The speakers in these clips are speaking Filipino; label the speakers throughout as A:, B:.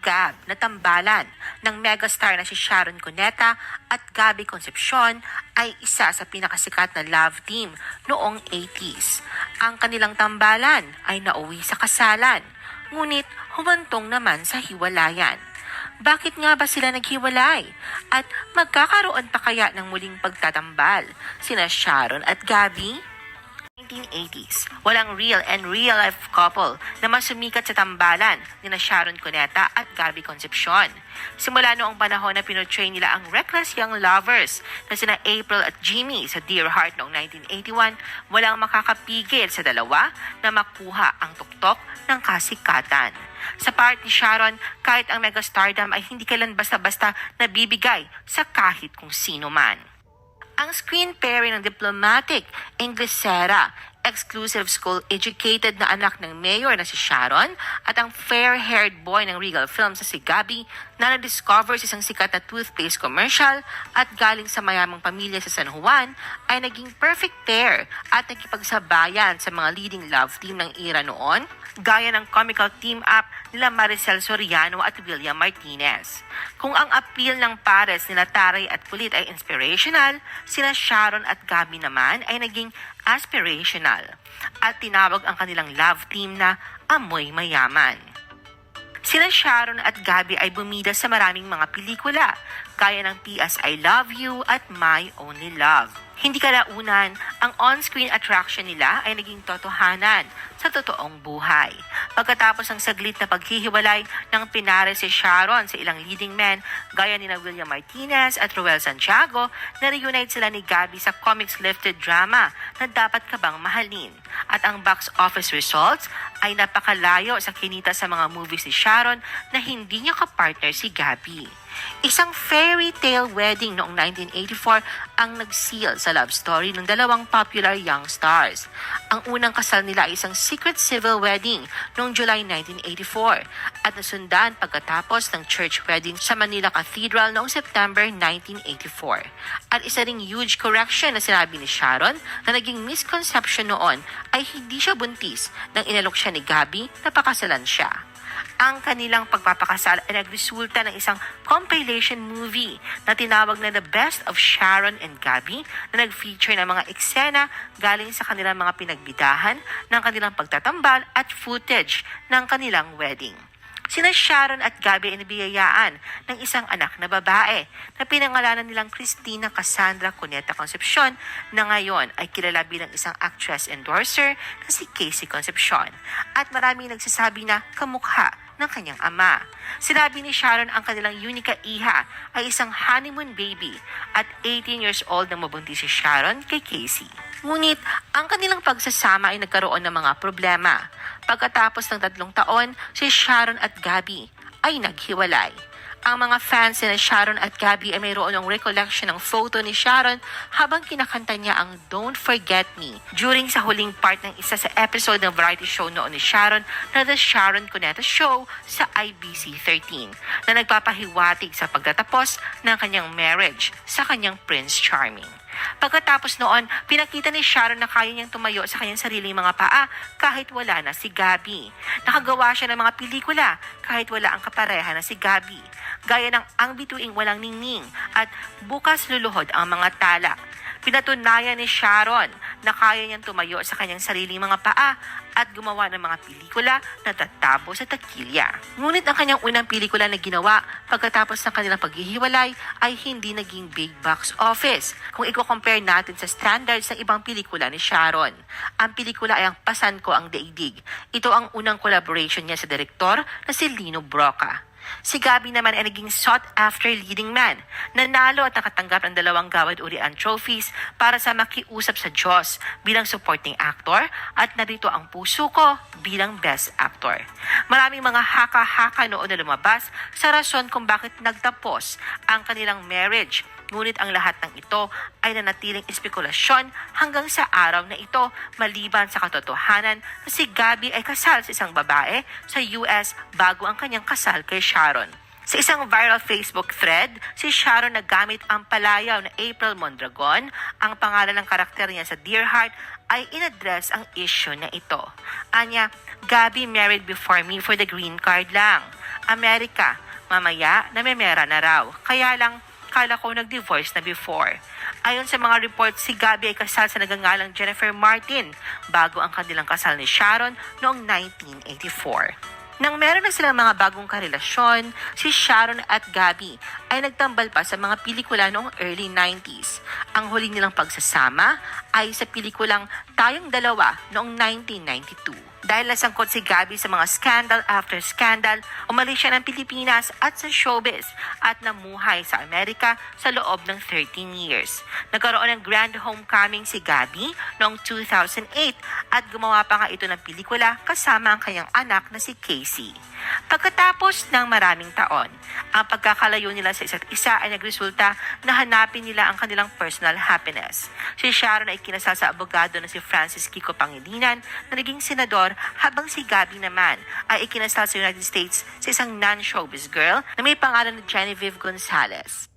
A: Gab na tambalan ng megastar na si Sharon Cuneta at Gabby Concepcion ay isa sa pinakasikat na love team noong 80s. Ang kanilang tambalan ay nauwi sa kasalan, ngunit humantong naman sa hiwalayan. Bakit nga ba sila naghiwalay? At magkakaroon pa kaya ng muling pagtatambal sina Sharon at Gabby? 1980s, walang real and real-life couple na mas sumikat sa tambalan ni Sharon Cuneta at Gabby Concepcion. Simula noong panahon na pinurtray nila ang reckless young lovers na sina April at Jimmy sa Dear Heart noong 1981, walang makakapigil sa dalawa na makuha ang tuktok ng kasikatan. Sa part ni Sharon, kahit ang megastardom ay hindi kailan basta-basta nabibigay sa kahit kung sino man. Ang screen pairing ng diplomatic, Inglesera, exclusive school-educated na anak ng mayor na si Sharon at ang fair-haired boy ng Regal Films na si Gabby na na-discover sa isang sikat na toothpaste commercial at galing sa mayamang pamilya sa San Juan ay naging perfect pair at nakipagsabayan sa mga leading love team ng era noon, gaya ng comical team-up nila Maricel Soriano at William Martinez. Kung ang appeal ng pares nila Taray at Kulit ay inspirational, sina Sharon at Gabby naman ay naging aspirational at tinawag ang kanilang love team na Amoy Mayaman. Sina Sharon at Gabby ay bumida sa maraming mga pelikula, gaya ng P.S. I Love You at My Only Love. Hindi kalaunan, ang on-screen attraction nila ay naging totohanan sa totoong buhay. Pagkatapos ng saglit na paghihiwalay ng pinare si Sharon sa ilang leading men gaya ni William Martinez at Roel Santiago, na-reunite sila ni Gabby sa comics-lifted drama na Dapat Ka Bang Mahalin. At ang box office results ay napakalayo sa kinita sa mga movies ni Sharon na hindi niya kapartner si Gabby. Isang fairy tale wedding noong 1984 ang nag-seal sa love story ng dalawang popular young stars. Ang unang kasal nila ay isang secret civil wedding noong July 1984 at nasundan pagkatapos ng church wedding sa Manila Cathedral noong September 1984. At isa ring huge correction na sinabi ni Sharon na naging misconception noon ay hindi siya buntis nang inalok siya ni Gabby na pakasalan siya. Ang kanilang pagpapakasal ay nagresulta ng isang compilation movie na tinawag na The Best of Sharon and Gabby na nag-feature ng mga eksena galing sa kanilang mga pinagbidahan ng kanilang pagtatambal at footage ng kanilang wedding. Sina Sharon at Gabby ay nabiyayaan ng isang anak na babae na pinangalanan nilang Cristina Cassandra Cuneta Concepcion na ngayon ay kilala bilang isang actress endorser na si Casey Concepcion. At maraming nagsasabi na kamukha ng kanyang ama. Sinabi ni Sharon ang kanilang unika iha ay isang honeymoon baby at 18 years old nang mabuntis si Sharon kay Casey. Ngunit ang kanilang pagsasama ay nagkaroon ng mga problema. Pagkatapos ng 3 taon, si Sharon at Gabby ay naghiwalay. Ang mga fans ni Sharon at Gabby ay mayroon ng recollection ng photo ni Sharon habang kinakanta niya ang Don't Forget Me during sa huling part ng isa sa episode ng variety show noon ni Sharon na The Sharon Cuneta Show sa IBC 13 na nagpapahiwatig sa pagtatapos ng kanyang marriage sa kanyang Prince Charming. Pagkatapos noon, pinakita ni Sharon na kaya niyang tumayo sa kanyang sariling mga paa kahit wala na si Gabby. Nakagawa siya ng mga pelikula kahit wala ang kapareha na si Gabby, gaya ng Ang Bituing Walang Ningning at Bukas Luluhod ang Mga Tala. Pinatunayan ni Sharon na kaya niyang tumayo sa kanyang sariling mga paa at gumawa ng mga pelikula na tatabo sa takilya. Ngunit ang kanyang unang pelikula na ginawa pagkatapos ng kanilang paghihiwalay ay hindi naging big box office kung i-compare natin sa standards ng ibang pelikula ni Sharon. Ang pelikula ay ang Pasan Ko Ang Daigdig. Ito ang unang collaboration niya sa direktor na si Lino Broca. Si Gabby naman ay naging sought-after leading man. Nanalo at nakatanggap ng 2 Gawad Urian trophies para sa Makiusap sa Diyos bilang supporting actor at Narito Ang Puso Ko bilang best actor. Maraming mga haka-haka noon na lumabas sa rason kung bakit nagtapos ang kanilang marriage. Ngunit ang lahat ng ito ay nanatiling espekulasyon hanggang sa araw na ito maliban sa katotohanan na si Gabby ay kasal sa isang babae sa US bago ang kanyang kasal kay Sharon. Sa isang viral Facebook thread, si Sharon nagamit ang palayaw na April Mondragon, ang pangalan ng karakter niya sa Dear Heart, ay inaddress ang issue na ito. Anya, Gabby married before me for the green card lang. Amerika, mamaya namemera na raw. Kaya lang, kala ko nag-divorce na before. Ayon sa mga reports, si Gabby ay kasal sa nagangalang Jennifer Martin bago ang kanilang kasal ni Sharon noong 1984. Nang meron na silang mga bagong karelasyon, si Sharon at Gabby ay nagtambal pa sa mga pelikula noong early 90s. Ang huli nilang pagsasama ay sa pelikulang Tayong Dalawa noong 1992. Dahil nasangkot si Gabby sa mga scandal after scandal, umalis siya ng Pilipinas at sa showbiz at namuhay sa Amerika sa loob ng 13 years. Nagkaroon ng grand homecoming si Gabby noong 2008 at gumawa pa nga ito ng pelikula kasama ang kanyang anak na si Casey. Pagkatapos ng maraming taon, ang pagkakalayo nila sa isa't isa ay nagresulta na hanapin nila ang kanilang personal happiness. Si Sharon ay kinasal sa abogado na si Francis Kiko Pangilinan na naging senador, habang si Gabby naman ay ikinasal sa United States sa isang non-showbiz girl na may pangalan na Genevieve Gonzalez.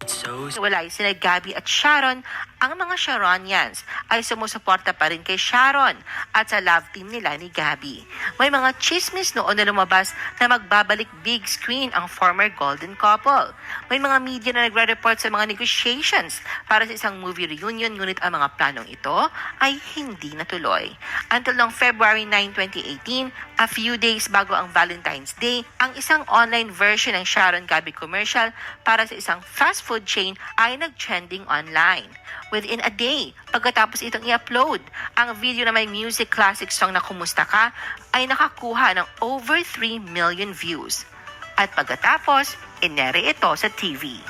A: Walay sina Gabby at Sharon, ang mga Sharonians ay sumusuporta pa rin kay Sharon at sa love team nila ni Gabby. May mga chismis noon na lumabas na magbabalik big screen ang former golden couple. May mga media na nagre-report sa mga negotiations para sa isang movie reunion, ngunit ang mga planong ito ay hindi natuloy. Until noong February 9, 2018, a few days bago ang Valentine's Day, ang isang online version ng Sharon Gabby commercial para sa isang fast food chain ay nag-trending online. Within a day, pagkatapos itong i-upload, ang video na may music classic song na Kumusta Ka ay nakakuha ng over 3 million views. At pagkatapos, inere ito sa TV.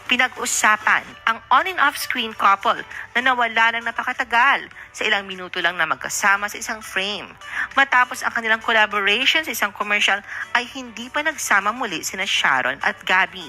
A: Pinag-usapan ang on and off screen couple na nawala ng napakatagal sa ilang minuto lang na magkasama sa isang frame. Matapos ang kanilang collaboration sa isang commercial ay hindi pa nagsama muli sina Sharon at Gabby.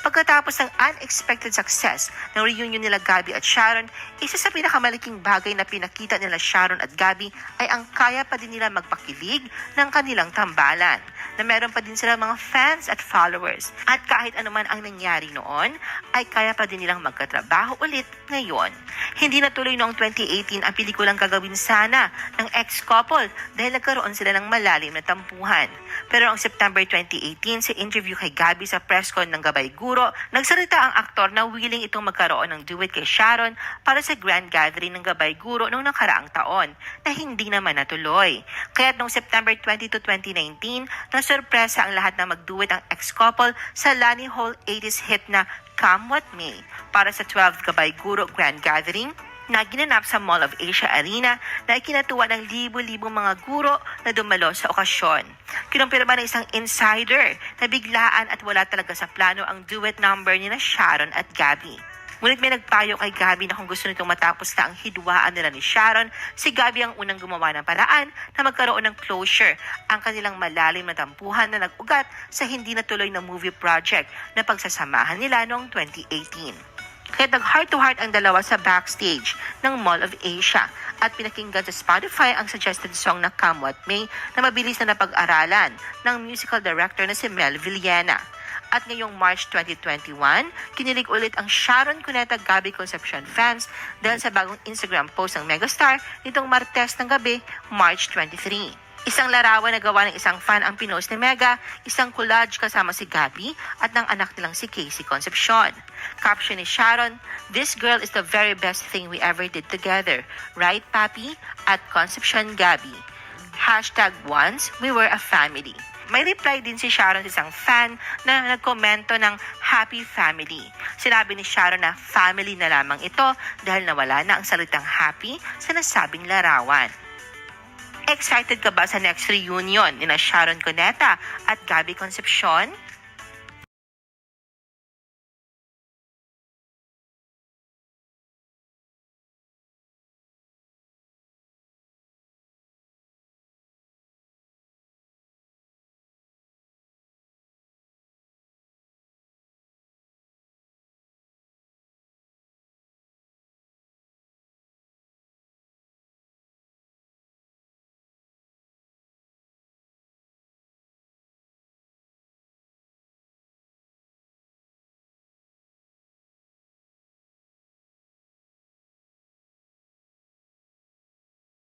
A: Pagkatapos ng unexpected success ng reunion nila Gabby at Sharon, isa sa pinakamalaking bagay na pinakita nila Sharon at Gabby ay ang kaya pa din nila magpakilig ng kanilang tambalan, na meron pa din sila mga fans at followers. At kahit anuman ang nangyari noon, ay kaya pa din nilang magkatrabaho ulit ngayon. Hindi natuloy noong 2018 ang pelikulang gagawin sana ng ex-couple dahil nagkaroon sila ng malalim na tampuhan. Pero noong September 2018, sa interview kay Gabby sa presscon ng Gabay Guro, nagsalita ang aktor na willing itong magkaroon ng duet kay Sharon para sa grand gathering ng Gabay Guro noong nakaraang taon na hindi naman natuloy. Kaya noong September 22, 2019, nasurpresa ang lahat na mag-duet ang ex-couple sa Lani Hall 80s hit na Come What May para sa 12th Gabay Guro Grand Gathering na ginanap sa Mall of Asia Arena na ikinatuwa ng libo-libong mga guro na dumalo sa okasyon. Kinumpirma ng isang insider na biglaan at wala talaga sa plano ang duet number ni na Sharon at Gabby. Ngunit may nagpayo kay Gabby na kung gusto nitong matapos na ang hidwaan nila ni Sharon, si Gabby ang unang gumawa ng paraan na magkaroon ng closure ang kanilang malalim na tampuhan na nag-ugat sa hindi natuloy na movie project na pagsasamahan nila noong 2018. Kaya nag-heart-to-heart ang dalawa sa backstage ng Mall of Asia at pinakinggan sa Spotify ang suggested song na Come What May na mabilis na napag-aralan ng musical director na si Mel Villena. At ngayong March 2021, kinilig ulit ang Sharon Cuneta Gabby Concepcion fans dahil sa bagong Instagram post ng megastar nitong Martes ng gabi, March 23. Isang larawan na gawa ng isang fan ang pinost ni Mega, isang collage kasama si Gabby at ng anak nilang si Casey Concepcion. Caption ni Sharon, "This girl is the very best thing we ever did together. Right, Papi?" At Concepcion Gabby. #once we were a family. May reply din si Sharon sa isang fan na nagkomento ng happy family. Sinabi ni Sharon na family na lamang ito dahil nawala na ang salitang happy sa nasabing larawan. Excited ka ba sa next reunion ni na Sharon Cuneta at Gabby Concepcion?